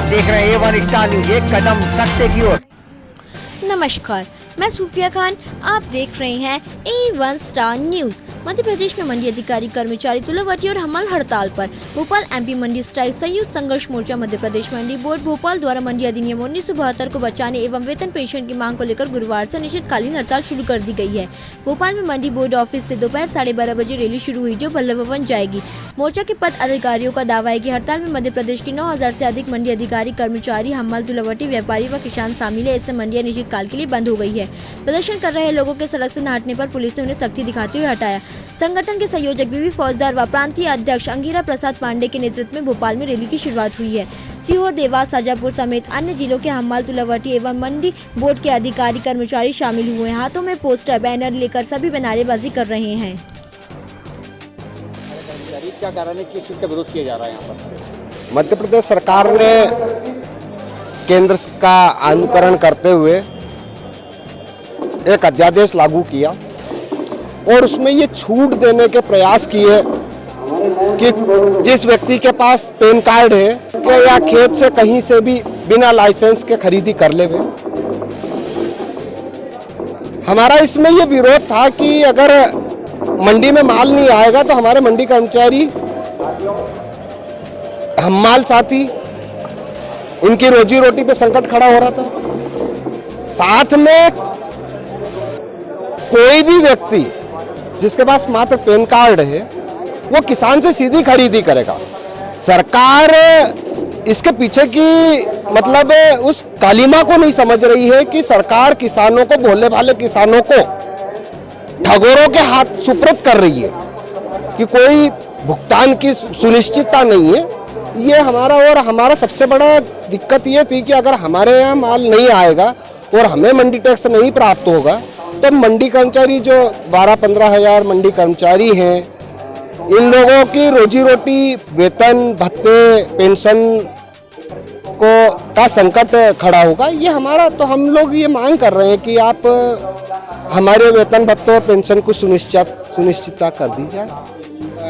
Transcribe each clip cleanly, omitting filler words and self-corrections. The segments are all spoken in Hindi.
देख रहे हैं A1 स्टार न्यूज, एक कदम सत्य की ओर। नमस्कार, मैं सूफिया खान, आप देख रहे हैं A1 star news. Madhya Pradesh में मंडी अधिकारी कर्मचारी तुलावटी और हमाल हड़ताल पर। भोपाल MP मंडी स्ट्राइक संयुक्त संघर्ष मोर्चा मध्य प्रदेश मंडी बोर्ड भोपाल द्वारा मंडी अधिनियम 1972 को बचाने एवं वेतन पेंशन की मांग को लेकर गुरुवार से अनिश्चितकालीन हड़ताल शुरू कर दी गई है। भोपाल में मंडी बोर्ड ऑफिस से दोपहर 12:30 बजे रैली शुरू हुई जो वल्लभ भवन जाएगी। मोर्चा के पद अधिकारियों का दावा है कि हड़ताल में मध्य प्रदेश के 9000 से अधिक मंडी अधिकारी कर्मचारी हमाल तुलावटी व्यापारी व किसान शामिल है। इससे मंडी अनिश्चितकाल के लिए बंद हो गई है। प्रदर्शन कर रहे लोगों के सड़क से न हटने पर पुलिस ने उन्हें सख्ती दिखाते हुए हटाया। संगठन के संयोजक बीवी फौजदार व प्रांतीय अध्यक्ष अंगिरा प्रसाद पांडे के नेतृत्व में भोपाल में रैली की शुरुआत हुई है। सीहोर, देवास, शाजापुर समेत अन्य जिलों के हमाल तुलावटी एवं मंडी बोर्ड के अधिकारी कर्मचारी शामिल हुए। हाथों में पोस्टर बैनर लेकर सभी नारेबाजी कर रहे हैं। क्या कारण है, किस चीज का विरोध किया जा रहा है यहाँ पर? मध्य प्रदेश सरकार ने केंद्र का अनुकरण करते हुए एक अध्यादेश लागू किया और उसमें ये छूट देने के प्रयास किए कि जिस व्यक्ति के पास पैन कार्ड है कि या खेत से कहीं से भी बिना लाइसेंस के खरीदी कर ले। हमारा इसमें ये विरोध था कि अगर मंडी में माल नहीं आएगा तो हमारे मंडी कर्मचारी, हमाल साथी, उनकी रोजी रोटी पे संकट खड़ा हो रहा था। साथ में कोई भी व्यक्ति जिसके पास मात्र पैन कार्ड है वो किसान से सीधी खरीदी करेगा। सरकार इसके पीछे की मतलब उस कालिमा को नहीं समझ रही है कि सरकार किसानों को, भोले भाले किसानों को ठगोरों के हाथ सुपुर्द कर रही है कि कोई भुगतान की सुनिश्चितता नहीं है। ये हमारा सबसे बड़ा दिक्कत ये थी कि अगर हमारे यहाँ माल नहीं आएगा और हमें मंडी टैक्स नहीं प्राप्त होगा तो मंडी कर्मचारी जो 12-15 हजार मंडी कर्मचारी हैं, इन लोगों की रोजी रोटी, वेतन, भत्ते, पेंशन का संकट खड़ा होगा। ये हमारा, तो हम लोग ये मांग कर रहे हैं कि आप हमारे वेतन, भत्तों और पेंशन को सुनिश्चितता कर दी जाए।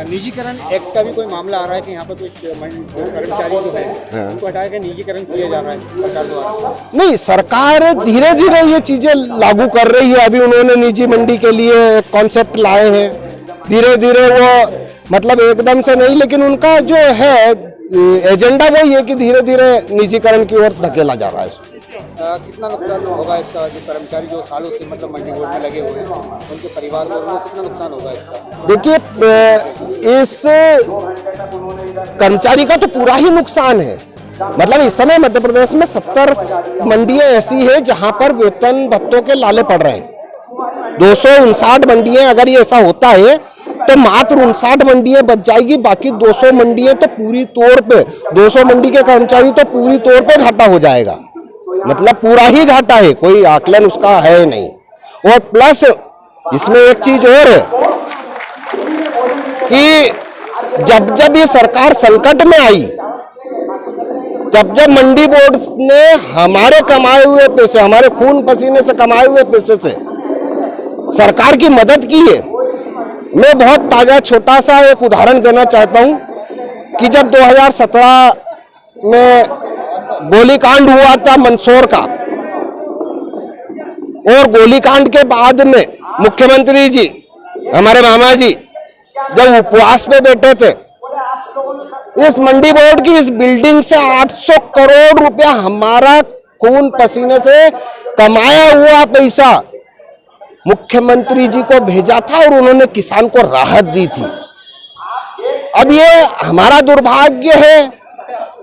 निजीकरण एक्ट का भी कोई मामला आ रहा है कि यहाँ पर कुछ कर्मचारी जो है उनको हटा के निजीकरण किया जा रहा है सरकार द्वारा? नहीं, सरकार धीरे धीरे ये चीजें लागू कर रही है। अभी उन्होंने निजी मंडी के लिए कॉन्सेप्ट लाए हैं, धीरे धीरे वो मतलब एकदम से नहीं, लेकिन उनका जो है एजेंडा वही है कि धीरे धीरे निजीकरण की ओर धकेला जा रहा है। कितना नुकसान होगा इसका? जो कर्मचारी जो सालों से मतलब मंडी बोर्ड में लगे हुए हैं, उनके परिवार को कितना नुकसान होगा इसका? देखिए, इस कर्मचारी का तो पूरा ही नुकसान है। मतलब इस समय मध्य प्रदेश में 70 मंडियां ऐसी है जहां पर वेतन भत्तों के लाले पड़ रहे हैं। 259 मंडियां, अगर ये ऐसा होता है तो मात्र 59 मंडियां बच जाएगी। बाकी 200 मंडियां तो पूरी तौर पे, 200 मंडी के कर्मचारी तो पूरी तौर पे घाटा हो जाएगा। मतलब पूरा ही घाटा है, कोई आकलन उसका है नहीं। और प्लस इसमें एक चीज और है कि जब ये सरकार संकट में आई, जब मंडी बोर्ड ने हमारे कमाए हुए पैसे, हमारे खून पसीने से कमाए हुए पैसे से सरकार की मदद की है। मैं बहुत ताजा छोटा सा एक उदाहरण देना चाहता हूं कि जब 2017 में गोलीकांड हुआ था मंदसौर का, और गोलीकांड के बाद में मुख्यमंत्री जी, हमारे मामा जी, जब उपवास पे बैठे थे, इस मंडी बोर्ड की इस बिल्डिंग से 800 करोड़ रुपया हमारा खून पसीने से कमाया हुआ पैसा मुख्यमंत्री जी को भेजा था और उन्होंने किसान को राहत दी थी। अब ये हमारा दुर्भाग्य है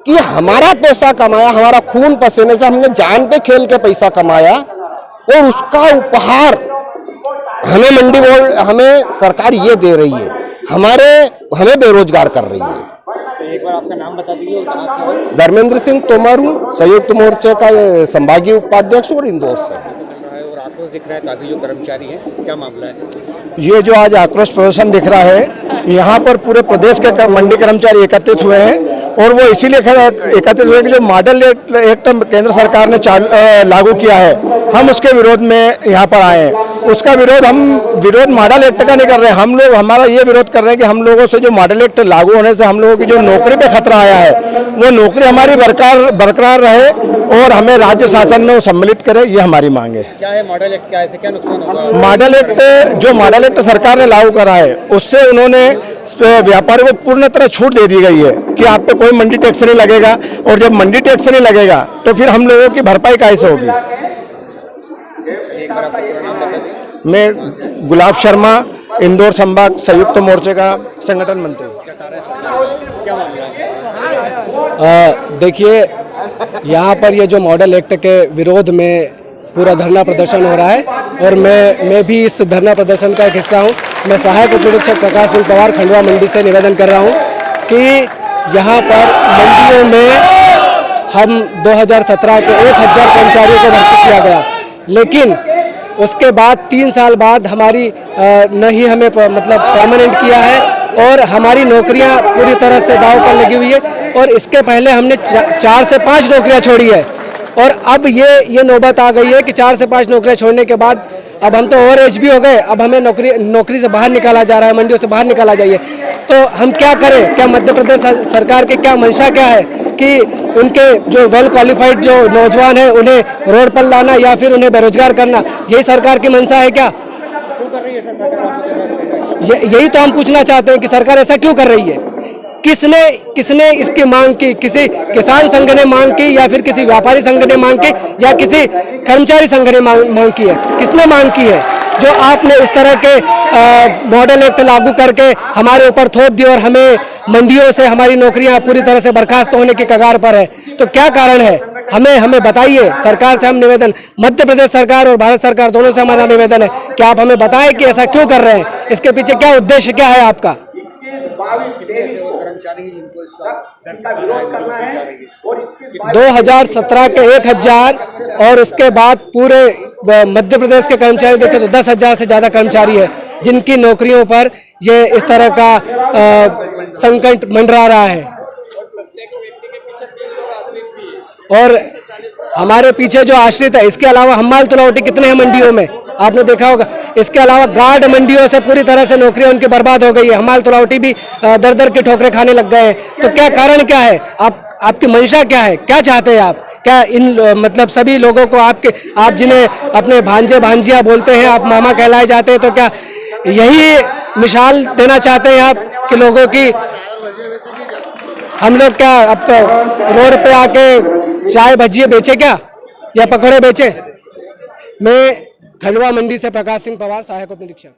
कि हमारा पैसा कमाया, हमारा खून पसीने से, हमने जान पे खेल के पैसा कमाया और उसका उपहार हमें मंडी बोर्ड, हमें सरकार ये दे रही है, हमें बेरोजगार कर रही है। तो एक बार आपका नाम बता दीजिए और कहाँ से हो? धर्मेंद्र सिंह तोमर हूँ, संयुक्त मोर्चे का संभागीय उपाध्यक्ष और इंदौर से। आक्रोश दिख रहा है, काफी जो कर्मचारी है, क्या मामला है? ये जो आज आक्रोश प्रदर्शन दिख रहा है, यहाँ पर पूरे प्रदेश के मंडी कर्मचारी एकत्रित हुए हैं और वो इसीलिए एकत्रित हुए कि जो मॉडल एक्ट केंद्र सरकार ने लागू किया है, हम उसके विरोध में यहाँ पर आए हैं। उसका विरोध मॉडल एक्ट का नहीं कर रहे हैं, हम लोग हमारा ये विरोध कर रहे हैं कि हम लोगों से जो मॉडल एक्ट लागू होने से हम लोगों की जो नौकरी पे खतरा आया है, वो नौकरी हमारी बरकरार रहे और हमें राज्य शासन में वो सम्मिलित करे, ये हमारी मांग है। क्या है मॉडल एक्ट, क्या है, क्या नुकसान होगा? मॉडल एक्ट सरकार ने लागू करा है, उससे उन्होंने व्यापारी को पूर्ण तरह छूट दे दी गई है कि आप पे कोई मंडी टैक्स नहीं लगेगा, और जब मंडी टैक्स नहीं लगेगा तो फिर हम लोगों की भरपाई कैसे होगी। एक बार आपका पूरा नाम बता दीजिए। मैं गुलाब शर्मा, इंदौर संभाग संयुक्त मोर्चे का संगठन मंत्री। क्या मामला है? देखिए, यहाँ पर ये जो मॉडल एक्ट के विरोध में पूरा धरना प्रदर्शन हो रहा है, और मैं भी इस धरना प्रदर्शन का एक हिस्सा हूँ। मैं सहायक उप निरीक्षक प्रकाश सिंह पवार खंडवा मंडी से निवेदन कर रहा हूँ कि यहाँ पर मंडियों में हम 2017 के 1000 कर्मचारियों को भर्ती किया गया, लेकिन उसके बाद 3 साल बाद हमारी न ही हमें मतलब परमानेंट किया है, और हमारी नौकरियां पूरी तरह से दांव पर लगी हुई है, और इसके पहले हमने 4 से 5 नौकरियां छोड़ी है, और अब ये नौबत आ गई है कि 4 से 5 नौकरियां छोड़ने के बाद अब हम तो ओवर एज भी हो गए, अब हमें नौकरी से बाहर निकाला जा रहा है, मंडियों से बाहर निकाला जाइए। तो हम क्या करें? क्या मध्य प्रदेश सरकार की क्या मंशा क्या है कि उनके जो वेल क्वालिफाइड जो नौजवान हैं उन्हें रोड पर लाना या फिर उन्हें बेरोजगार करना, यही सरकार की मंशा है क्या? क्यों कर रही है ऐसा सरकार? यही तो हम पूछना चाहते हैं कि सरकार ऐसा क्यों कर रही है? किसने इसकी मांग की? किसी किसान संघ ने मांग की, या फिर किसी व्यापारी संघ ने मांग की, या किसी कर्मचारी संघ ने मांग की है? किसने मांग की है? जो आपने इस तरह के मॉडल एक्ट लागू करके हमारे ऊपर थोप दी और हमें मंडियों से हमारी नौकरियां पूरी तरह से बर्खास्त होने की कगार पर है, तो क्या कारण है? हमें बताइए। सरकार से हम निवेदन, मध्य प्रदेश सरकार और भारत सरकार दोनों से हमारा निवेदन है कि आप हमें बताएं कि ऐसा क्यों कर रहे हैं, इसके पीछे क्या उद्देश्य क्या है आपका? 2017 के 1000 और उसके बाद पूरे मध्य प्रदेश के कर्मचारी देखें तो 10,000 से ज्यादा कर्मचारी है जिनकी नौकरियों पर ये इस तरह का संकट मंडरा रहा है। और हमारे पीछे जो आश्रित है, इसके अलावा हमाल तुलावटी कितने हैं मंडियों में, आपने देखा होगा। इसके अलावा गार्ड मंडियों से पूरी तरह से नौकरियां उनकी बर्बाद हो गई है, हमाल तुलावटी भी दर के ठोकरे खाने लग गए हैं। तो क्या कारण क्या है? आपकी मंशा क्या है? क्या चाहते हैं आप? क्या इन मतलब सभी लोगों को आप जिन्हें अपने भांजे भांजिया बोलते हैं, आप मामा कहलाए जाते हैं, तो क्या यही मिसाल देना चाहते हैं आप कि लोगों की हम लोग क्या अब तो रोड पे आके चाय भजिए बेचे क्या, या पकौड़े बेचे? मैं खंडवा मंडी से प्रकाश सिंह पवार, सहायक उप निरीक्षक।